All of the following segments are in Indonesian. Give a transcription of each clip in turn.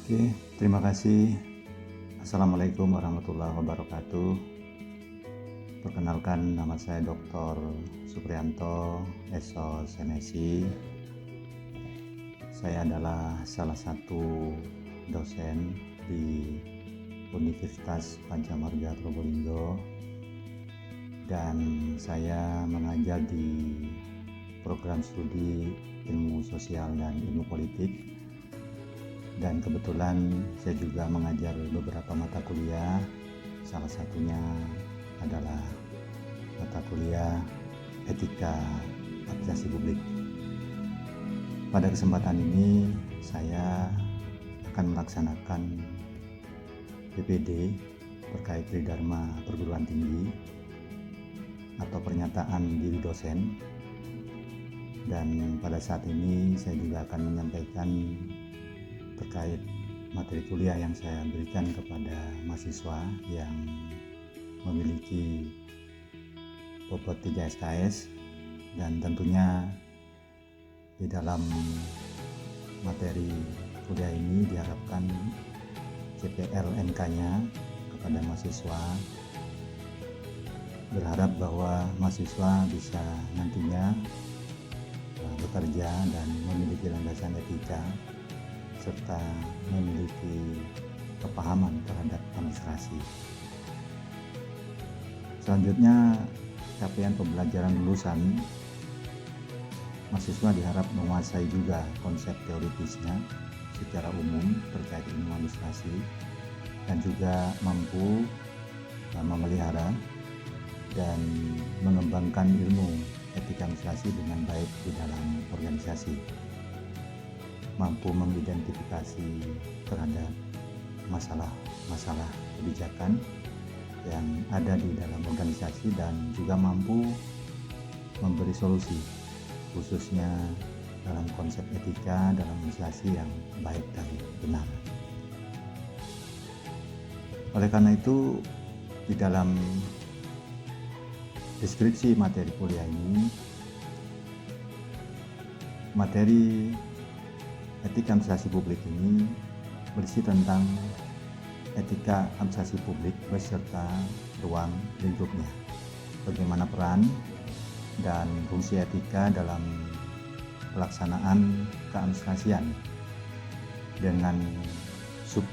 Oke, terima kasih. Assalamualaikum warahmatullahi wabarakatuh. Perkenalkan, nama saya Dr. Supriyanto, SOS MSI. Saya adalah salah satu dosen di Universitas Pancamarga Probolinggo dan saya mengajar di program studi ilmu sosial dan ilmu politik. Dan kebetulan saya juga mengajar beberapa mata kuliah, salah satunya adalah mata kuliah etika administrasi publik. Pada kesempatan ini saya akan melaksanakan PPD terkait Tridharma Perguruan Tinggi atau pernyataan diri dosen, dan pada saat ini saya juga akan menyampaikan terkait materi kuliah yang saya berikan kepada mahasiswa yang memiliki bobot 3 SKS, dan tentunya di dalam materi kuliah ini diharapkan CPL-NK-nya kepada mahasiswa, berharap bahwa mahasiswa bisa nantinya bekerja dan memiliki landasan etika serta memiliki kepahaman terhadap administrasi. Selanjutnya, capaian pembelajaran lulusan, mahasiswa diharap menguasai juga konsep teoritisnya secara umum terkait ilmu administrasi dan juga mampu memelihara dan mengembangkan ilmu etika administrasi dengan baik di dalam organisasi, mampu mengidentifikasi terhadap masalah-masalah kebijakan yang ada di dalam organisasi dan juga mampu memberi solusi khususnya dalam konsep etika dalam administrasi yang baik dan benar. Oleh karena itu, di dalam deskripsi materi kuliah ini, materi etika administrasi publik ini berisi tentang etika administrasi publik beserta ruang lingkupnya, bagaimana peran dan fungsi etika dalam pelaksanaan keadministrasian, dengan sub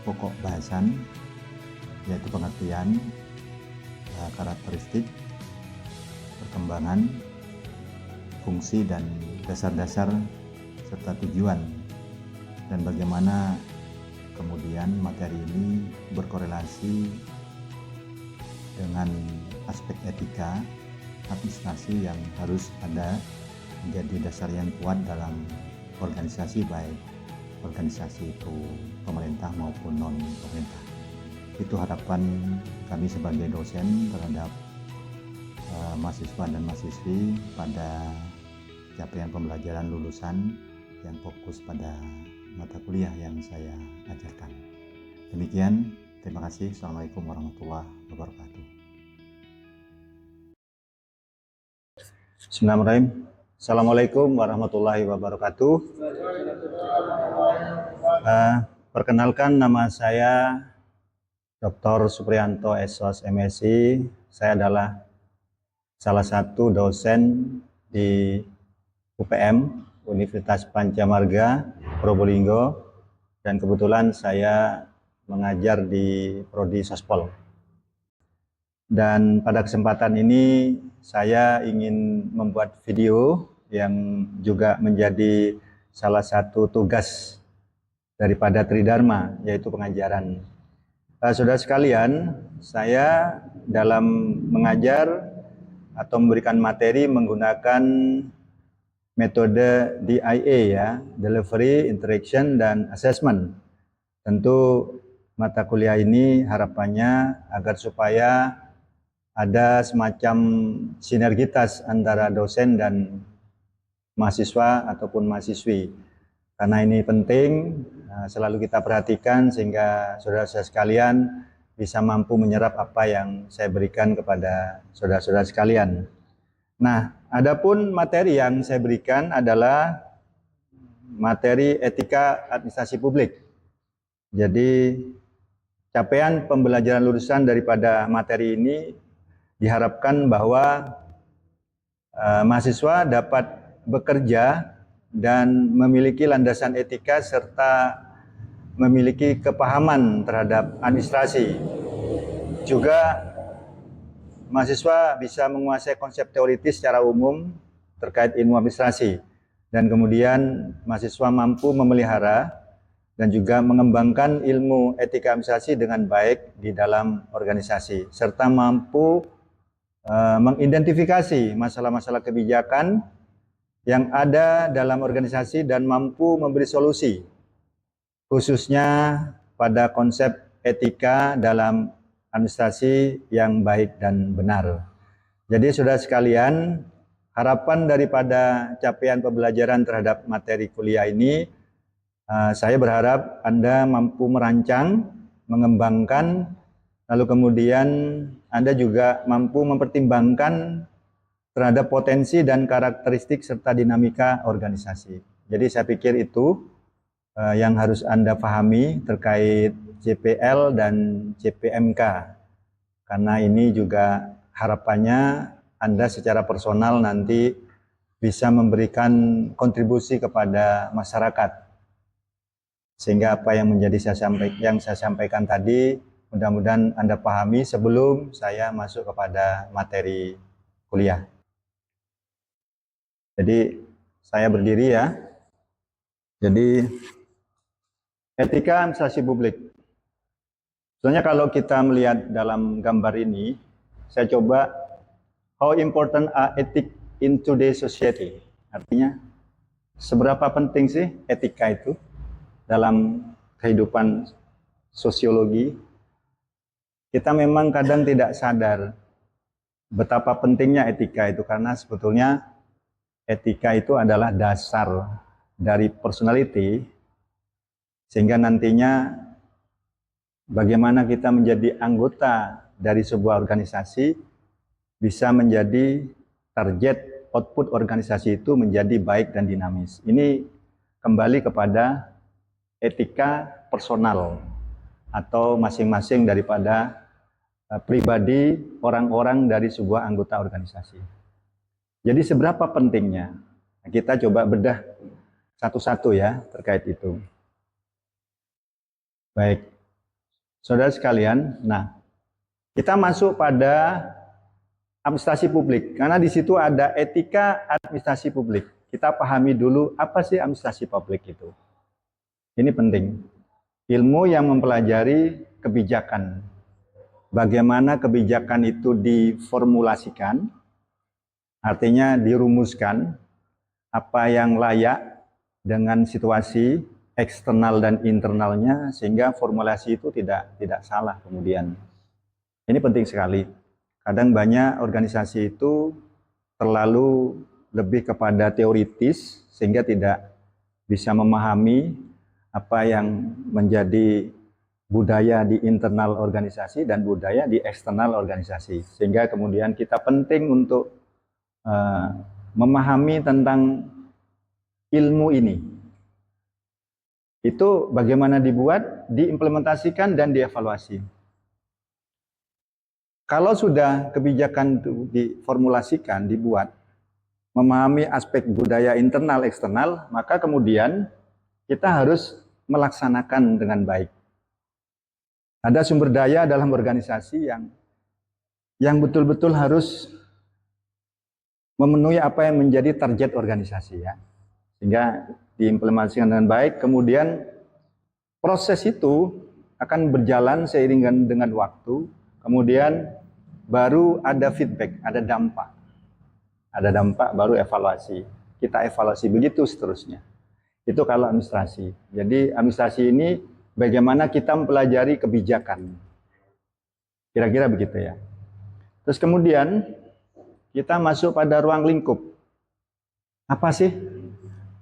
pokok bahasan yaitu pengertian, karakteristik, perkembangan, fungsi dan dasar-dasar serta tujuan, dan bagaimana kemudian materi ini berkorelasi dengan aspek etika administrasi yang harus ada menjadi dasar yang kuat dalam organisasi, baik organisasi itu pemerintah maupun non pemerintah. Itu harapan kami sebagai dosen terhadap mahasiswa dan mahasiswi pada capaian pembelajaran lulusan yang fokus pada mata kuliah yang saya ajarkan. Demikian, terima kasih. Assalamualaikum warahmatullahi wabarakatuh. Bismillahirrahmanirrahim. Assalamualaikum warahmatullahi wabarakatuh. Perkenalkan, nama saya Dr. Supriyanto, SOS MSI. Saya adalah salah satu dosen di UPM, Universitas Pancamarga Probolinggo, dan kebetulan saya mengajar di Prodi Sospol. Dan pada kesempatan ini saya ingin membuat video yang juga menjadi salah satu tugas daripada Tridharma, yaitu pengajaran. Saudara sekalian, saya dalam mengajar atau memberikan materi menggunakan metode DIA, ya, Delivery, Interaction, dan Assessment. Tentu mata kuliah ini harapannya agar supaya ada semacam sinergitas antara dosen dan mahasiswa ataupun mahasiswi. Karena ini penting, selalu kita perhatikan sehingga saudara-saudara sekalian bisa mampu menyerap apa yang saya berikan kepada saudara-saudara sekalian. Nah, adapun materi yang saya berikan adalah materi etika administrasi publik. Jadi capaian pembelajaran lulusan daripada materi ini diharapkan bahwa mahasiswa dapat bekerja dan memiliki landasan etika serta memiliki kepahaman terhadap administrasi. Juga mahasiswa bisa menguasai konsep teoritis secara umum terkait ilmu administrasi, dan kemudian mahasiswa mampu memelihara dan juga mengembangkan ilmu etika administrasi dengan baik di dalam organisasi, serta mampu mengidentifikasi masalah-masalah kebijakan yang ada dalam organisasi dan mampu memberi solusi, khususnya pada konsep etika dalam administrasi yang baik dan benar. Jadi saudara sekalian, harapan daripada capaian pembelajaran terhadap materi kuliah ini, saya berharap Anda mampu merancang, mengembangkan, lalu kemudian Anda juga mampu mempertimbangkan terhadap potensi dan karakteristik serta dinamika organisasi. Jadi saya pikir itu yang harus Anda pahami terkait CPL dan CPMK. Karena ini juga harapannya Anda secara personal nanti bisa memberikan kontribusi kepada masyarakat. Sehingga apa yang saya sampaikan tadi, mudah-mudahan Anda pahami sebelum saya masuk kepada materi kuliah. Jadi saya berdiri ya. Jadi etika administrasi publik. Sebenarnya kalau kita melihat dalam gambar ini, saya coba how important are ethics in today's society. Artinya seberapa penting sih etika itu dalam kehidupan sosiologi. Kita memang kadang tidak sadar betapa pentingnya etika itu, karena sebetulnya etika itu adalah dasar dari personality, sehingga nantinya bagaimana kita menjadi anggota dari sebuah organisasi bisa menjadi target output organisasi itu menjadi baik dan dinamis. Ini kembali kepada etika personal atau masing-masing daripada pribadi orang-orang dari sebuah anggota organisasi. Jadi seberapa pentingnya? Kita coba bedah satu-satu ya terkait itu. Baik, saudara sekalian, nah kita masuk pada administrasi publik, karena di situ ada etika administrasi publik. Kita pahami dulu apa sih administrasi publik itu. Ini penting. Ilmu yang mempelajari kebijakan. Bagaimana kebijakan itu diformulasikan, artinya dirumuskan, apa yang layak dengan situasi eksternal dan internalnya, sehingga formulasi itu tidak salah kemudian. Ini penting sekali. Kadang banyak organisasi itu terlalu lebih kepada teoritis, sehingga tidak bisa memahami apa yang menjadi budaya di internal organisasi dan budaya di eksternal organisasi. Sehingga kemudian kita penting untuk memahami tentang ilmu ini. Itu bagaimana dibuat, diimplementasikan, dan dievaluasi. Kalau sudah kebijakan itu diformulasikan, dibuat, memahami aspek budaya internal, eksternal, maka kemudian kita harus melaksanakan dengan baik. Ada sumber daya dalam organisasi yang betul-betul harus memenuhi apa yang menjadi target organisasi ya, sehingga diimplementasikan dengan baik. Kemudian proses itu akan berjalan seiring dengan waktu. Kemudian baru ada feedback, ada dampak baru evaluasi. Kita evaluasi begitu seterusnya. Itu kalau administrasi. Jadi administrasi ini bagaimana kita mempelajari kebijakan. Kira-kira begitu ya. Terus kemudian kita masuk pada ruang lingkup. Apa sih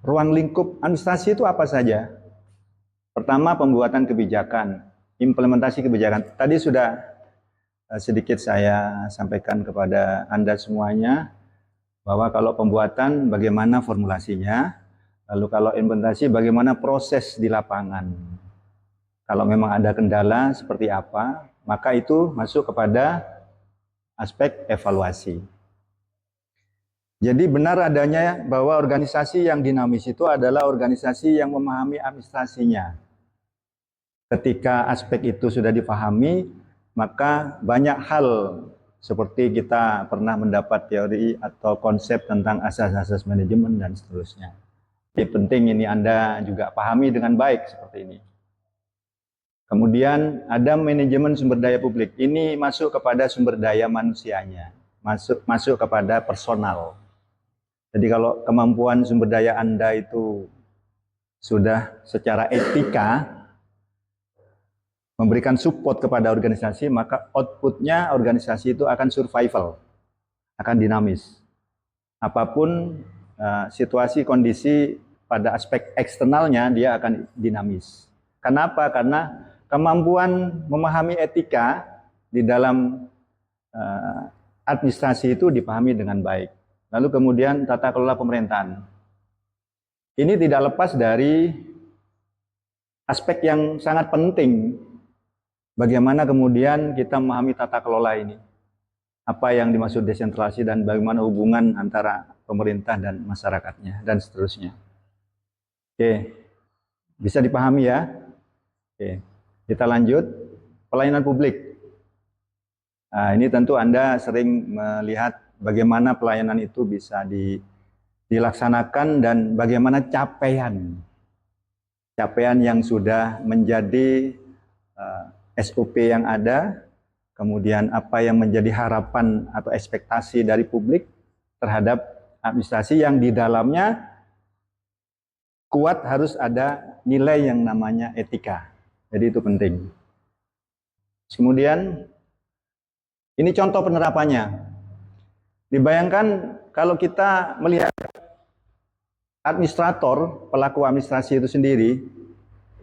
ruang lingkup administrasi itu apa saja? Pertama, pembuatan kebijakan, implementasi kebijakan. Tadi sudah sedikit saya sampaikan kepada Anda semuanya, bahwa kalau pembuatan bagaimana formulasinya, lalu kalau implementasi bagaimana proses di lapangan. Kalau memang ada kendala seperti apa, maka itu masuk kepada aspek evaluasi. Jadi benar adanya bahwa organisasi yang dinamis itu adalah organisasi yang memahami administrasinya. Ketika aspek itu sudah dipahami, maka banyak hal seperti kita pernah mendapat teori atau konsep tentang asas-asas manajemen dan seterusnya. Jadi penting ini Anda juga pahami dengan baik seperti ini. Kemudian ada manajemen sumber daya publik. Ini masuk kepada sumber daya manusianya, masuk kepada personal. Jadi kalau kemampuan sumber daya Anda itu sudah secara etika memberikan support kepada organisasi, maka outputnya organisasi itu akan survival, akan dinamis. Apapun situasi kondisi pada aspek eksternalnya, dia akan dinamis. Kenapa? Karena kemampuan memahami etika di dalam administrasi itu dipahami dengan baik. Lalu kemudian tata kelola pemerintahan. Ini tidak lepas dari aspek yang sangat penting. Bagaimana kemudian kita memahami tata kelola ini. Apa yang dimaksud desentralisasi dan bagaimana hubungan antara pemerintah dan masyarakatnya dan seterusnya. Oke, bisa dipahami ya? Oke, kita lanjut. Pelayanan publik. Nah, ini tentu Anda sering melihat bagaimana pelayanan itu bisa dilaksanakan dan bagaimana capaian yang sudah menjadi SOP yang ada, kemudian apa yang menjadi harapan atau ekspektasi dari publik terhadap administrasi yang di dalamnya kuat harus ada nilai yang namanya etika. Jadi itu penting. Kemudian ini contoh penerapannya. Dibayangkan kalau kita melihat administrator, pelaku administrasi itu sendiri,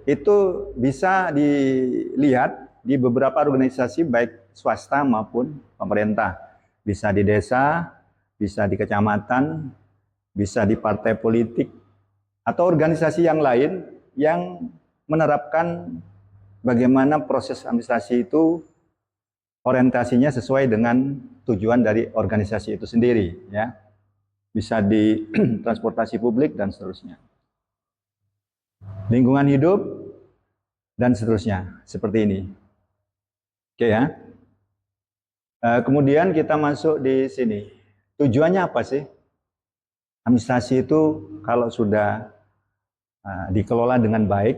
itu bisa dilihat di beberapa organisasi baik swasta maupun pemerintah. Bisa di desa, bisa di kecamatan, bisa di partai politik, atau organisasi yang lain yang menerapkan bagaimana proses administrasi itu orientasinya sesuai dengan tujuan dari organisasi itu sendiri, ya. Bisa di transportasi publik dan seterusnya. Lingkungan hidup dan seterusnya, seperti ini. Oke ya. Kemudian kita masuk di sini. Tujuannya apa sih? Administrasi itu kalau sudah dikelola dengan baik,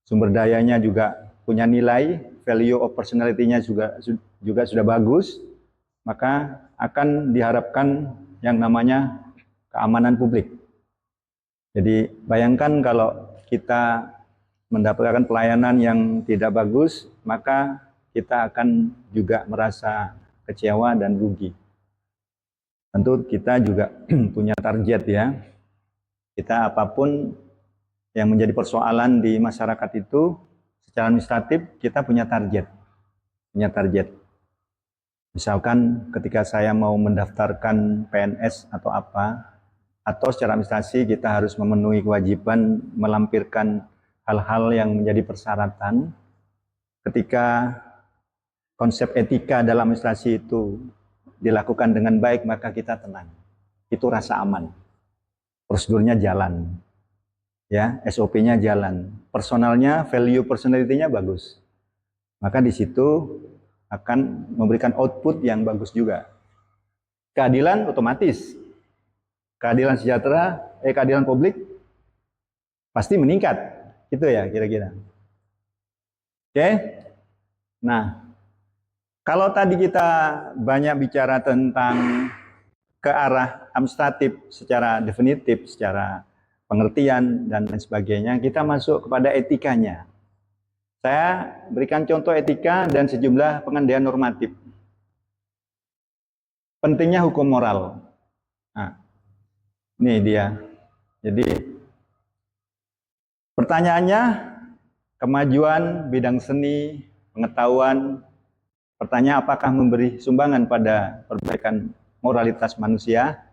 sumber dayanya juga punya nilai, value of personality-nya juga sudah bagus, maka akan diharapkan yang namanya keamanan publik. Jadi bayangkan kalau kita mendapatkan pelayanan yang tidak bagus, maka kita akan juga merasa kecewa dan rugi. Tentu kita juga punya target ya. Kita apapun yang menjadi persoalan di masyarakat itu, secara administratif kita punya target. Misalkan ketika saya mau mendaftarkan PNS atau apa, atau secara administrasi kita harus memenuhi kewajiban melampirkan hal-hal yang menjadi persyaratan. Ketika konsep etika dalam administrasi itu dilakukan dengan baik, maka kita tenang. Itu rasa aman. Prosedurnya jalan. Ya, SOP-nya jalan. Personalnya, value personality-nya bagus. Maka di situ akan memberikan output yang bagus juga. Keadilan otomatis. Keadilan sejahtera, keadilan publik pasti meningkat. Itu ya kira-kira. Oke. Nah, kalau tadi kita banyak bicara tentang ke arah administratif secara definitif, secara pengertian dan lain sebagainya, kita masuk kepada etikanya. Saya berikan contoh etika dan sejumlah pengendalian normatif. Pentingnya hukum moral. Nah, ini dia. Jadi, pertanyaannya, kemajuan bidang seni, pengetahuan, pertanyaan apakah memberi sumbangan pada perbaikan moralitas manusia?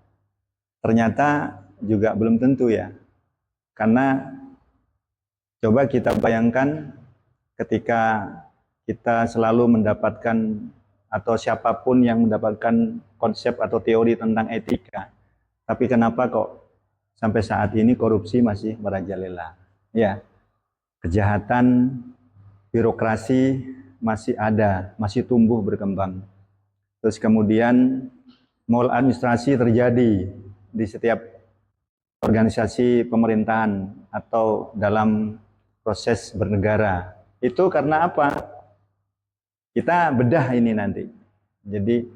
Ternyata juga belum tentu ya. Karena coba kita bayangkan ketika kita selalu mendapatkan atau siapapun yang mendapatkan konsep atau teori tentang etika. Tapi kenapa kok sampai saat ini korupsi masih merajalela? Ya, kejahatan birokrasi masih ada, masih tumbuh berkembang. Terus kemudian maladministrasi terjadi di setiap organisasi pemerintahan atau dalam proses bernegara. Itu karena apa? Kita bedah ini nanti. Jadi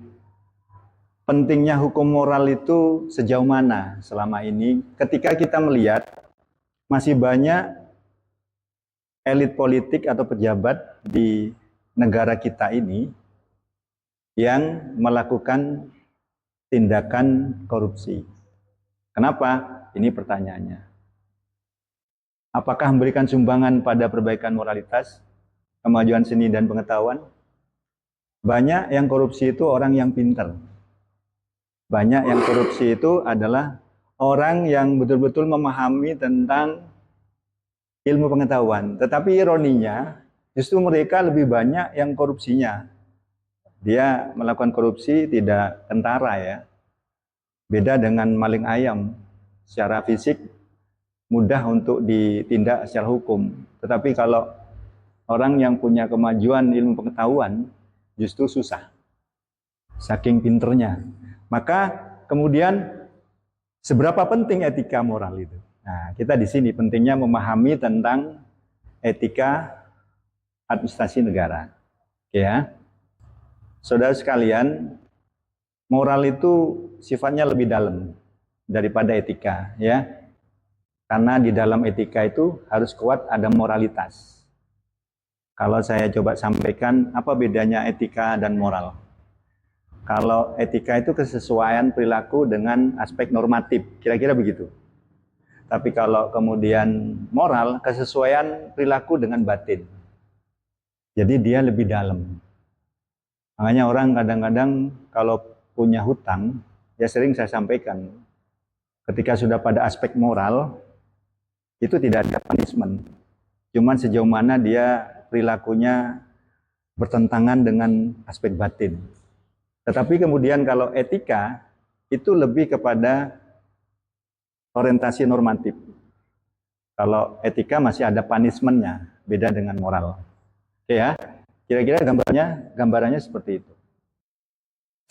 pentingnya hukum moral itu sejauh mana selama ini ketika kita melihat masih banyak elit politik atau pejabat di negara kita ini yang melakukan tindakan korupsi. Kenapa? Ini pertanyaannya. Apakah memberikan sumbangan pada perbaikan moralitas, kemajuan seni dan pengetahuan? Banyak yang korupsi itu orang yang pintar. Banyak yang korupsi itu adalah orang yang betul-betul memahami tentang ilmu pengetahuan. Tetapi ironinya, justru mereka lebih banyak yang korupsinya. Dia melakukan korupsi tidak kentara ya. Beda dengan maling ayam. Secara fisik mudah untuk ditindak secara hukum. Tetapi kalau orang yang punya kemajuan ilmu pengetahuan justru susah. Saking pinternya. Maka kemudian seberapa penting etika moral itu? Nah, kita di sini pentingnya memahami tentang etika administrasi negara. Oke ya. Saudara sekalian, moral itu sifatnya lebih dalam daripada etika, ya. Karena di dalam etika itu harus kuat ada moralitas. Kalau saya coba sampaikan apa bedanya etika dan moral. Kalau etika itu kesesuaian perilaku dengan aspek normatif, kira-kira begitu. Tapi kalau kemudian moral, kesesuaian perilaku dengan batin. Jadi dia lebih dalam. Makanya orang kadang-kadang kalau punya hutang, ya sering saya sampaikan, ketika sudah pada aspek moral, itu tidak ada punishment. Cuman sejauh mana dia perilakunya bertentangan dengan aspek batin. Tetapi kemudian kalau etika, itu lebih kepada orientasi normatif. Kalau etika masih ada punishment-nya, beda dengan moral. Oke ya, kira-kira gambarannya seperti itu.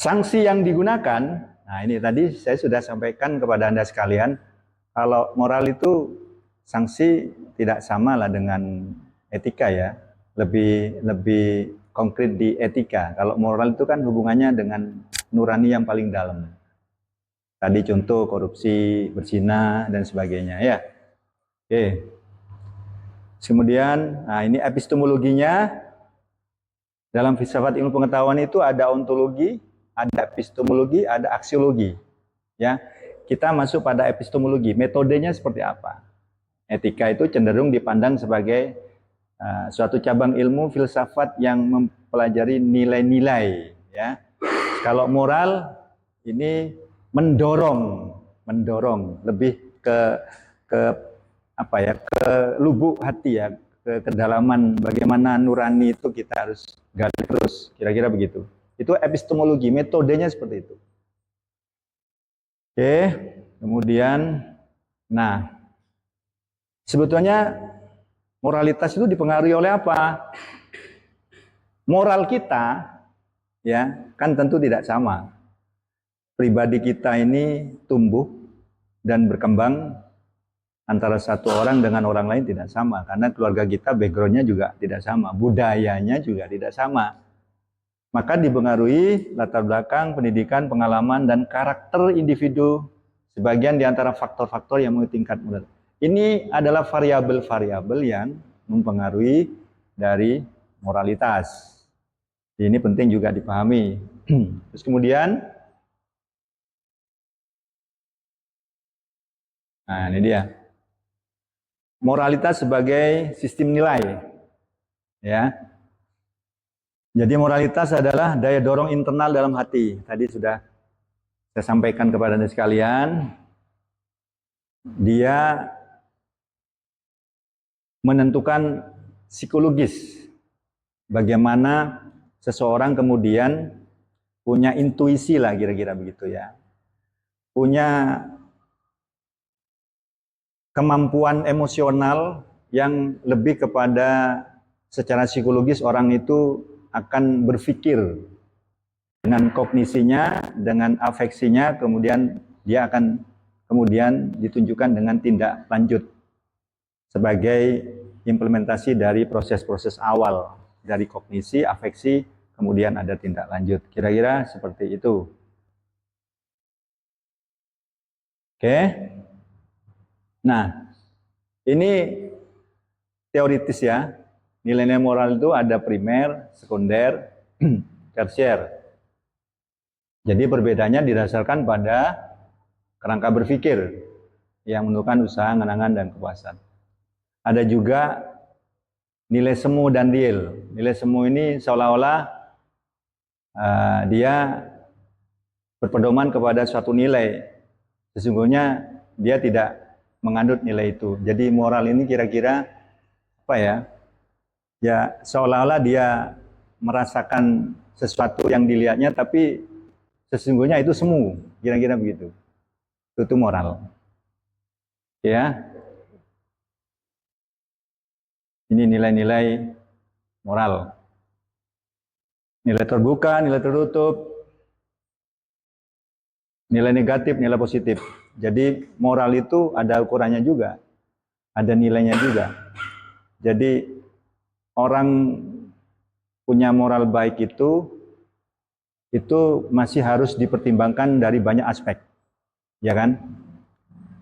Sanksi yang digunakan, nah ini tadi saya sudah sampaikan kepada Anda sekalian, kalau moral itu sanksi tidak sama lah dengan etika ya, lebih konkret di etika. Kalau moral itu kan hubungannya dengan nurani yang paling dalam. Tadi contoh korupsi, berzina dan sebagainya ya. Oke. Kemudian, nah ini epistemologinya. Dalam filsafat ilmu pengetahuan itu ada ontologi, ada epistemologi, ada aksiologi. Ya, kita masuk pada epistemologi. Metodenya seperti apa? Etika itu cenderung dipandang sebagai suatu cabang ilmu filsafat yang mempelajari nilai-nilai. Ya, kalau moral ini mendorong lebih ke apa ya, ke lubuk hati ya, ke kedalaman bagaimana nurani itu kita harus gali terus, kira-kira begitu. Itu epistemologi, metodenya seperti itu. Oke, kemudian, nah, sebetulnya moralitas itu dipengaruhi oleh apa? Moral kita, ya, kan tentu tidak sama. Pribadi kita ini tumbuh dan berkembang antara satu orang dengan orang lain tidak sama. Karena keluarga kita backgroundnya juga tidak sama. Budayanya juga tidak sama. Maka dipengaruhi latar belakang, pendidikan, pengalaman, dan karakter individu. Sebagian di antara faktor-faktor yang tingkat moral. Ini adalah variabel-variabel yang mempengaruhi dari moralitas. Ini penting juga dipahami. Terus kemudian, nah ini dia. Moralitas sebagai sistem nilai. Ya. Jadi moralitas adalah daya dorong internal dalam hati. Tadi sudah saya sampaikan kepada Anda sekalian. Dia menentukan psikologis. Bagaimana seseorang kemudian punya intuisi lah kira-kira begitu ya. Punya kemampuan emosional yang lebih kepada secara psikologis orang itu akan berpikir dengan kognisinya, dengan afeksinya, kemudian dia akan kemudian ditunjukkan dengan tindak lanjut sebagai implementasi dari proses-proses awal dari kognisi, afeksi, kemudian ada tindak lanjut. Kira-kira seperti itu. Oke. Nah, ini teoritis ya. Nilai-nilai moral itu ada primer, sekunder, tersier. Jadi perbedaannya didasarkan pada kerangka berpikir yang menentukan usaha, kenangan, dan kepuasan. Ada juga nilai semu dan deal. Nilai semu ini seolah-olah dia berpedoman kepada suatu nilai. Sesungguhnya dia tidak mengandung nilai itu. Jadi moral ini kira-kira apa ya? Ya seolah-olah dia merasakan sesuatu yang dilihatnya, tapi sesungguhnya itu semu. Kira-kira begitu. Itu moral. Ya. Ini nilai-nilai moral. Nilai terbuka, nilai tertutup, nilai negatif, nilai positif. Jadi moral itu ada ukurannya juga, ada nilainya juga. Jadi orang punya moral baik itu masih harus dipertimbangkan dari banyak aspek, ya kan?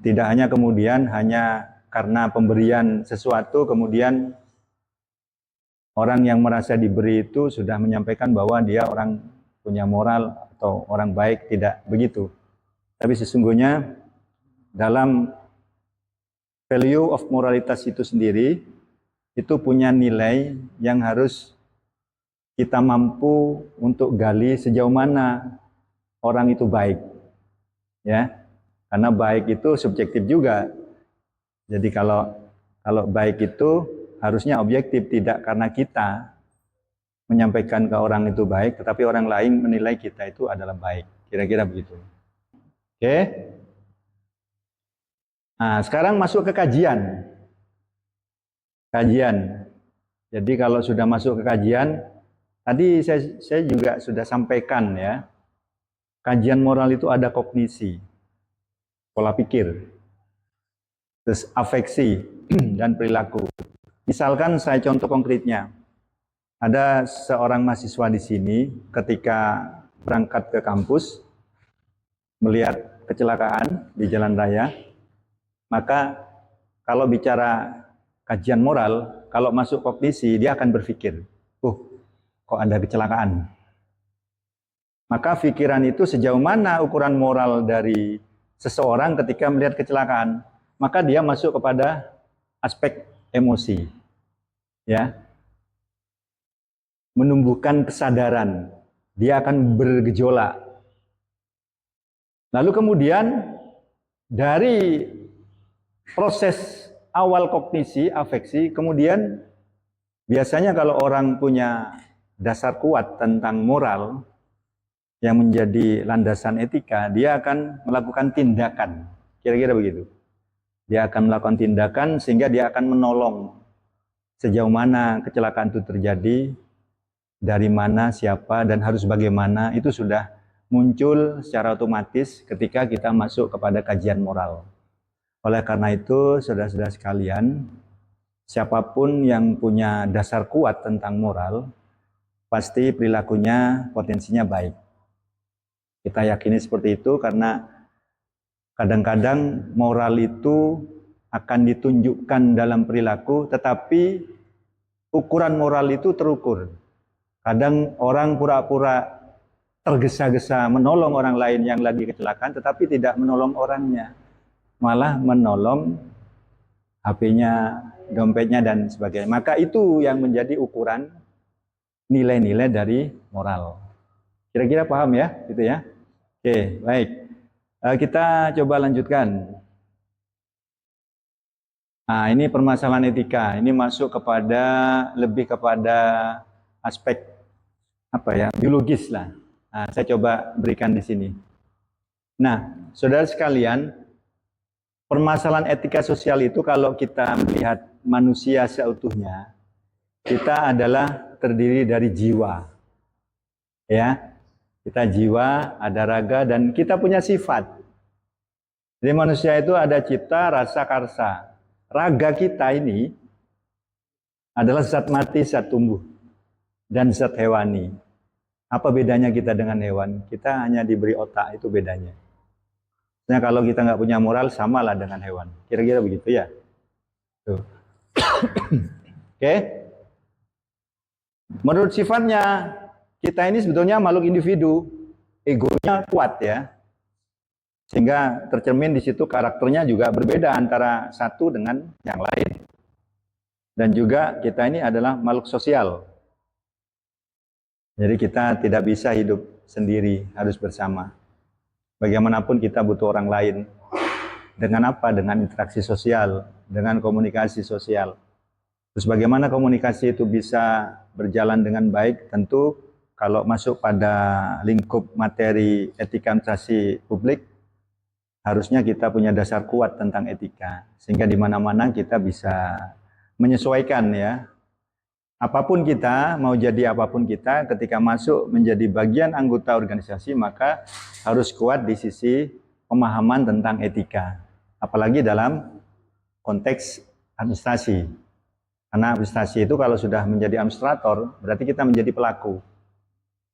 Tidak hanya kemudian hanya karena pemberian sesuatu kemudian orang yang merasa diberi itu sudah menyampaikan bahwa dia orang punya moral atau orang baik, tidak begitu. Tapi sesungguhnya dalam value of moralitas itu sendiri itu punya nilai yang harus kita mampu untuk gali sejauh mana orang itu baik. Ya. Karena baik itu subjektif juga. Jadi kalau baik itu harusnya objektif, tidak karena kita menyampaikan ke orang itu baik, tetapi orang lain menilai kita itu adalah baik. Kira-kira begitu. Oke. Nah, sekarang masuk ke kajian. Kajian. Jadi kalau sudah masuk ke kajian, tadi saya juga sudah sampaikan ya. Kajian moral itu ada kognisi, pola pikir, terus afeksi dan perilaku. Misalkan saya contoh konkretnya. Ada seorang mahasiswa di sini ketika berangkat ke kampus melihat kecelakaan di jalan raya, maka kalau bicara kajian moral, kalau masuk kognisi dia akan berpikir, kok ada kecelakaan. Maka pikiran itu sejauh mana ukuran moral dari seseorang ketika melihat kecelakaan, maka dia masuk kepada aspek emosi, ya, menumbuhkan kesadaran, dia akan bergejolak. Lalu kemudian dari proses awal kognisi, afeksi, kemudian biasanya kalau orang punya dasar kuat tentang moral yang menjadi landasan etika, dia akan melakukan tindakan. Kira-kira begitu. Dia akan melakukan tindakan sehingga dia akan menolong sejauh mana kecelakaan itu terjadi, dari mana, siapa, dan harus bagaimana, itu sudah muncul secara otomatis ketika kita masuk kepada kajian moral. Oleh karena itu, saudara-saudara sekalian, siapapun yang punya dasar kuat tentang moral, pasti perilakunya potensinya baik. Kita yakini seperti itu karena kadang-kadang moral itu akan ditunjukkan dalam perilaku, tetapi ukuran moral itu terukur. Kadang orang pura-pura tergesa-gesa menolong orang lain yang lagi kecelakaan, tetapi tidak menolong orangnya. Malah menolong HP-nya, dompetnya, dan sebagainya. Maka itu yang menjadi ukuran nilai-nilai dari moral. Kira-kira paham ya? Gitu ya? Oke, baik. Kita coba lanjutkan. Nah, ini permasalahan etika. Ini masuk kepada lebih kepada aspek apa ya, biologis lah. Nah, saya coba berikan di sini. Nah, saudara sekalian, permasalahan etika sosial itu kalau kita melihat manusia seutuhnya, kita adalah terdiri dari jiwa. Ya, kita jiwa, ada raga, dan kita punya sifat. Jadi manusia itu ada cipta, rasa, karsa. Raga kita ini adalah zat mati, zat tumbuh, dan zat hewani. Apa bedanya kita dengan hewan? Kita hanya diberi otak, itu bedanya. Nah, kalau kita nggak punya moral, samalah dengan hewan. Kira-kira begitu ya. Tuh. Oke. Menurut sifatnya, kita ini sebetulnya makhluk individu. Egonya kuat ya. Sehingga tercermin di situ karakternya juga berbeda antara satu dengan yang lain. Dan juga kita ini adalah makhluk sosial. Jadi kita tidak bisa hidup sendiri, harus bersama. Bagaimanapun kita butuh orang lain. Dengan apa? Dengan interaksi sosial, dengan komunikasi sosial. Terus bagaimana komunikasi itu bisa berjalan dengan baik? Tentu kalau masuk pada lingkup materi etika administrasi publik, harusnya kita punya dasar kuat tentang etika, sehingga di mana-mana kita bisa menyesuaikan ya. Apapun kita, mau jadi apapun kita, ketika masuk menjadi bagian anggota organisasi, maka harus kuat di sisi pemahaman tentang etika. Apalagi dalam konteks administrasi. Karena administrasi itu kalau sudah menjadi administrator, berarti kita menjadi pelaku.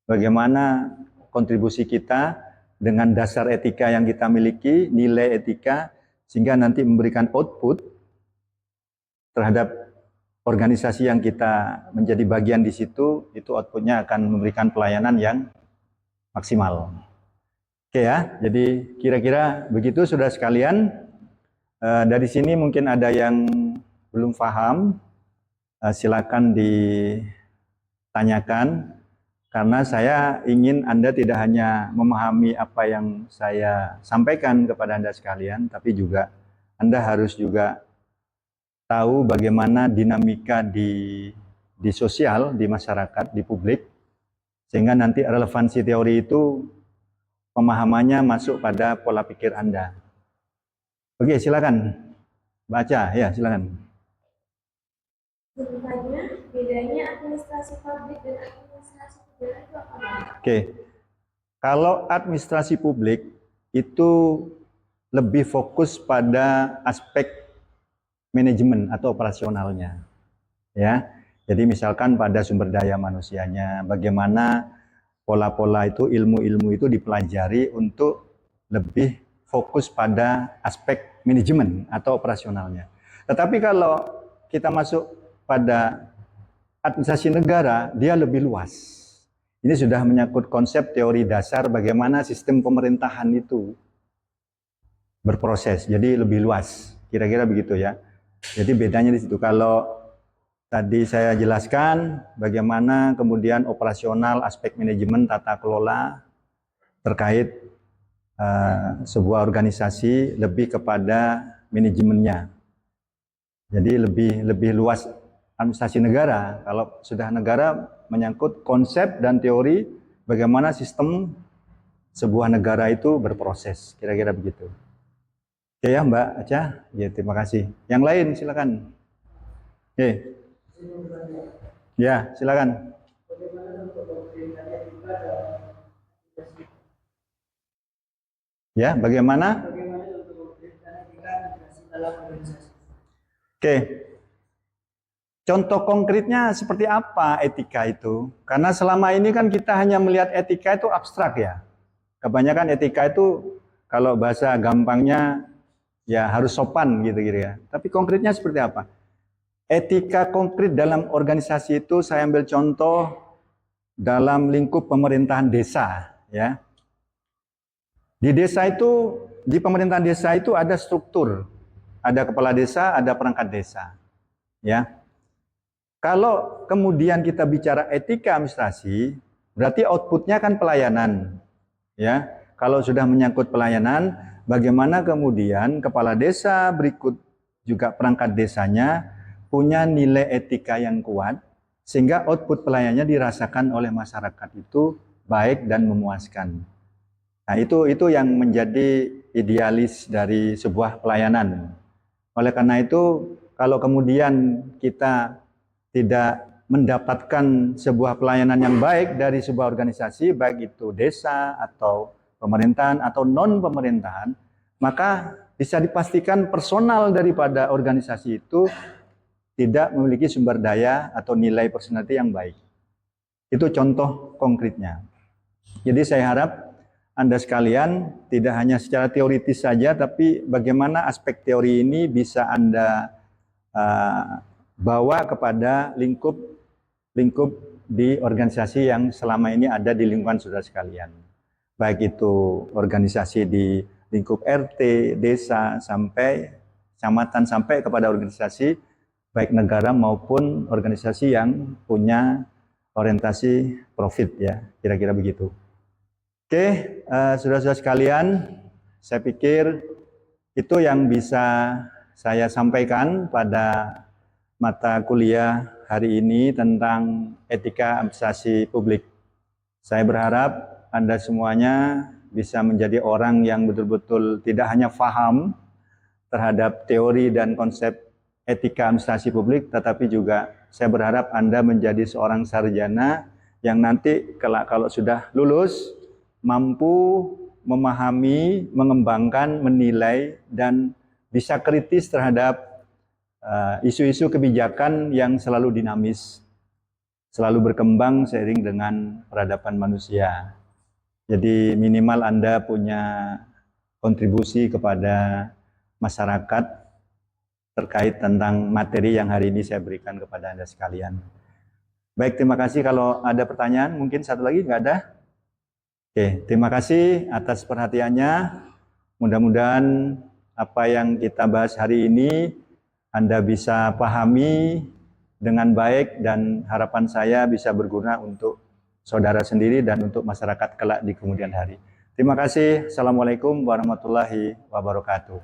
Bagaimana kontribusi kita dengan dasar etika yang kita miliki, nilai etika, sehingga nanti memberikan output terhadap organisasi yang kita menjadi bagian di situ, itu outputnya akan memberikan pelayanan yang maksimal. Oke ya, jadi kira-kira begitu saudara sekalian. Dari sini mungkin ada yang belum paham, silakan ditanyakan. Karena saya ingin Anda tidak hanya memahami apa yang saya sampaikan kepada Anda sekalian, tapi juga Anda harus juga tahu bagaimana dinamika di sosial, di masyarakat, di publik, sehingga nanti relevansi teori itu pemahamannya masuk pada pola pikir Anda. Oke, silakan baca, ya silakan. Bedanya administrasi publik dan administrasi negara itu apa? Oke, kalau administrasi publik itu lebih fokus pada aspek manajemen atau operasionalnya, ya. Jadi misalkan pada sumber daya manusianya, bagaimana pola-pola itu, ilmu-ilmu itu dipelajari untuk lebih fokus pada aspek manajemen atau operasionalnya. Tetapi kalau kita masuk pada administrasi negara, dia lebih luas. Ini sudah menyangkut konsep teori dasar bagaimana sistem pemerintahan itu berproses, jadi lebih luas. Kira-kira begitu ya. Jadi bedanya di situ. Kalau tadi saya jelaskan bagaimana kemudian operasional aspek manajemen tata kelola terkait sebuah organisasi lebih kepada manajemennya. Jadi lebih luas administrasi negara. Kalau sudah negara menyangkut konsep dan teori bagaimana sistem sebuah negara itu berproses. Kira-kira begitu. Oke ya Mbak Aca, ya terima kasih. Yang lain silakan. Oke. Ya silakan. Ya bagaimana? Oke. Contoh konkretnya seperti apa etika itu? Karena selama ini kan kita hanya melihat etika itu abstrak ya. Kebanyakan etika itu kalau bahasa gampangnya ya harus sopan gitu ya. Tapi konkretnya seperti apa? Etika konkret dalam organisasi itu saya ambil contoh dalam lingkup pemerintahan desa ya. Di desa itu, di pemerintahan desa itu ada struktur. Ada kepala desa, ada perangkat desa. Ya. Kalau kemudian kita bicara etika administrasi, berarti outputnya kan pelayanan. Ya. Kalau sudah menyangkut pelayanan, bagaimana kemudian kepala desa berikut juga perangkat desanya punya nilai etika yang kuat, sehingga output pelayanannya dirasakan oleh masyarakat itu baik dan memuaskan. Nah, itu yang menjadi idealis dari sebuah pelayanan. Oleh karena itu, kalau kemudian kita tidak mendapatkan sebuah pelayanan yang baik dari sebuah organisasi, baik itu desa atau pemerintahan atau non-pemerintahan, maka bisa dipastikan personal daripada organisasi itu tidak memiliki sumber daya atau nilai personality yang baik. Itu contoh konkretnya. Jadi saya harap Anda sekalian tidak hanya secara teoritis saja, tapi bagaimana aspek teori ini bisa Anda bawa kepada lingkup di organisasi yang selama ini ada di lingkungan saudara sekalian. Baik itu organisasi di lingkup RT, desa, sampai kecamatan, sampai kepada organisasi baik negara maupun organisasi yang punya orientasi profit ya, kira-kira begitu. Oke, saudara-saudara sekalian, saya pikir itu yang bisa saya sampaikan pada mata kuliah hari ini tentang etika administrasi publik. Saya berharap Anda semuanya bisa menjadi orang yang betul-betul tidak hanya paham terhadap teori dan konsep etika administrasi publik, tetapi juga saya berharap Anda menjadi seorang sarjana yang nanti kalau sudah lulus mampu memahami, mengembangkan, menilai, dan bisa kritis terhadap isu-isu kebijakan yang selalu dinamis, selalu berkembang seiring dengan peradaban manusia. Jadi minimal Anda punya kontribusi kepada masyarakat terkait tentang materi yang hari ini saya berikan kepada Anda sekalian. Baik, terima kasih. Kalau ada pertanyaan, mungkin satu lagi, nggak ada? Oke, terima kasih atas perhatiannya. Mudah-mudahan apa yang kita bahas hari ini Anda bisa pahami dengan baik, dan harapan saya bisa berguna untuk saudara sendiri dan untuk masyarakat kelak di kemudian hari. Terima kasih. Assalamualaikum warahmatullahi wabarakatuh.